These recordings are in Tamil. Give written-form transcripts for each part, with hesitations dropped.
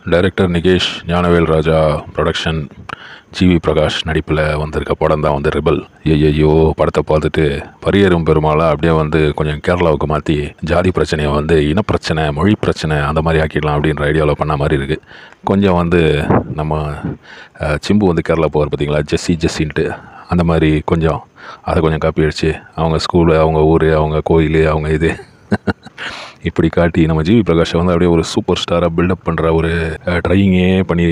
டைரக்டர் நிகேஷ் ஞானவேல் ராஜா ப்ரொடக்ஷன் ஜிவி பிரகாஷ் நடிப்பில் வந்திருக்க படம் தான் வந்து ரெபல். ஐயோ படத்தை பார்த்துட்டு பரியேறும் பெருமாளா அப்படியே வந்து கொஞ்சம் கேரளாவுக்கு மாற்றி ஜாதி பிரச்சனையை வந்து இனப்பிரச்சனை மொழி பிரச்சனை அந்த மாதிரி ஆக்கிடலாம் அப்படின்ற ஐடியாவில் பண்ண மாதிரி இருக்குது. கொஞ்சம் வந்து நம்ம சிம்பு வந்து கேரளா போவார் பார்த்தீங்களா, ஜெஸ்ஸின்ட்டு அந்த மாதிரி கொஞ்சம் அதை கொஞ்சம் காப்பி அடிச்சு அவங்க ஸ்கூலு அவங்க ஊர் அவங்க கோயில் அவங்க இது இப்படி காட்டி நம்ம ஜிவி பிரகாஷை வந்து அப்படியே ஒரு சூப்பர் ஸ்டாராக பில்டப் பண்ணுற ஒரு ட்ரையிங்கே பண்ணி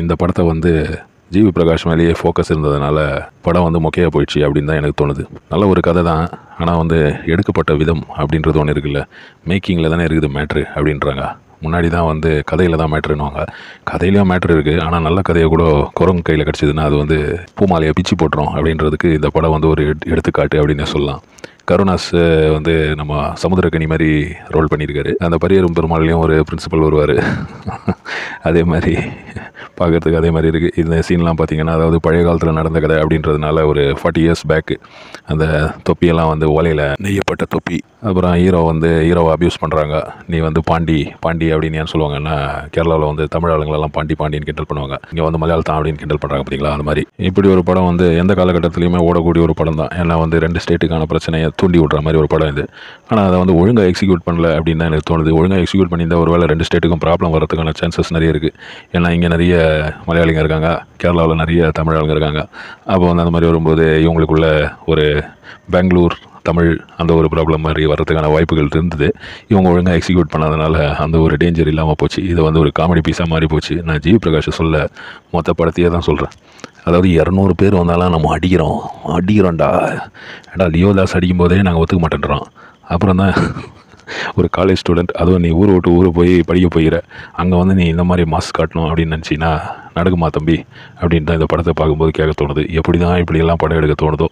இந்த படத்தை வந்து ஜிவி பிரகாஷ் மேலேயே ஃபோக்கஸ் இருந்ததுனால படம் வந்து மொக்கையாக போயிடுச்சு அப்படின்னு தான் எனக்கு தோணுது. நல்ல ஒரு கதை தான், ஆனால் வந்து எடுக்கப்பட்ட விதம் அப்படின்றது ஒன்று இருக்குல்ல, மேக்கிங்கில் தானே இருக்குது மேட்ரு அப்படின்றாங்க. முன்னாடி தான் வந்து கதையில் தான் மேட்ருன்னுவாங்க. கதையிலையும் மேட்ரு இருக்குது, ஆனால் நல்ல கதையை கூட குரங்கு கையில் கிடச்சிதுன்னா அது வந்து பூமாலையை பிச்சு போட்டுரும் அப்படின்றதுக்கு இந்த படம் வந்து ஒரு எடுத்துக்காட்டு அப்படின்னு சொல்லலாம். கருணாஸ் வந்து நம்ம சமுத்திரக்கனி மாதிரி ரோல் பண்ணியிருக்காரு. அந்த பரியேறும் பெருமாள்லேயும் ஒரு பிரின்சிபல் வருவார். அதே மாதிரி பார்க்குறதுக்கு அதே மாதிரி இருக்குது. இந்த சீன்லாம் பார்த்திங்கன்னா அதாவது பழைய காலத்தில் நடந்த கதை அப்படின்றதுனால ஒரு 40 years பேக்கு அந்த தொப்பியெல்லாம் வந்து ஓலையில் நெய்யப்பட்ட தொப்பி. அப்புறம் ஹீரோவை அப்யூஸ் பண்ணுறாங்க. நீ வந்து பாண்டி அப்படின்னு ஏன் சொல்லுவாங்கன்னா, கேரளாவில் வந்து தமிழ் ஆளுங்களெல்லாம் பாண்டின்னு கிண்டல் பண்ணுவாங்க. இங்கே வந்து மலையாளத்தான் அப்படின்னு கிண்டல் பண்ணுறாங்க பார்த்தீங்களா. அந்த மாதிரி இப்படி ஒரு படம் வந்து எந்த காலகட்டத்துலையுமே ஓடக்கூடிய ஒரு படம் தான். ஏன்னா வந்து 2 ஸ்டேட்டுக்கான பிரச்சனையை தூண்டி விட்ற மாதிரி ஒரு படம் இது. ஆனால் அதை வந்து ஒழுங்காக எக்ஸிக்யூட் பண்ணல அப்படின்னு தான் எனக்கு தோணுது. ஒழுங்காக எக்ஸிக்யூட் பண்ணியிருந்தால் ஒரு வேளை 2 ஸ்டேட்டுக்கும் ப்ராப்ளம் வரதுக்கான சான்சஸ் நிறைய இருக்குது. ஏன்னா இங்கே நிறைய மலையாளிங்க இருக்காங்க, கேரளாவில் நிறைய தமிழ் ஆளுங்க இருக்காங்க. அப்போ வந்து அந்த மாதிரி வரும்போது இவங்களுக்குள்ள ஒரு பெங்களூர் தமிழ் அந்த ஒரு ப்ராப்ளம் மாதிரி வர்றதுக்கான வாய்ப்புகள் இருந்தது. இவங்க ஒழுங்காக எக்ஸிக்யூட் பண்ணாதனால அந்த ஒரு டேஞ்சர் இல்லாமல் போச்சு. இது வந்து ஒரு காமெடி பீஸாக மாறி போச்சு. நான் ஜிவி பிரகாஷை சொல்ல மொத்த படத்தையே தான் சொல்கிறேன். அதாவது 200 பேர் வந்தாலும் நம்ம அடிக்கிறோம்டா. ஏடா லியோதாஸ் அடிக்கும் போதே நாங்கள் ஒத்துக்க மாட்டேன்றோம். அப்புறம் தான் ஒரு காலேஜ் ஸ்டூடெண்ட், அதுவும் நீ ஊரை விட்டு ஊரை போய் படிக்க போகிற, அங்கே வந்து நீ இந்த மாதிரி மாஸ்க் காட்டணும் அப்படின்னு நினச்சின்னா நடக்குமா தம்பி அப்படின்னு தான் இந்த படத்தை பார்க்கும்போது கேட்க தோணுது. எப்படி தான் இப்படியெல்லாம் படம் எடுக்க தோணுதோ.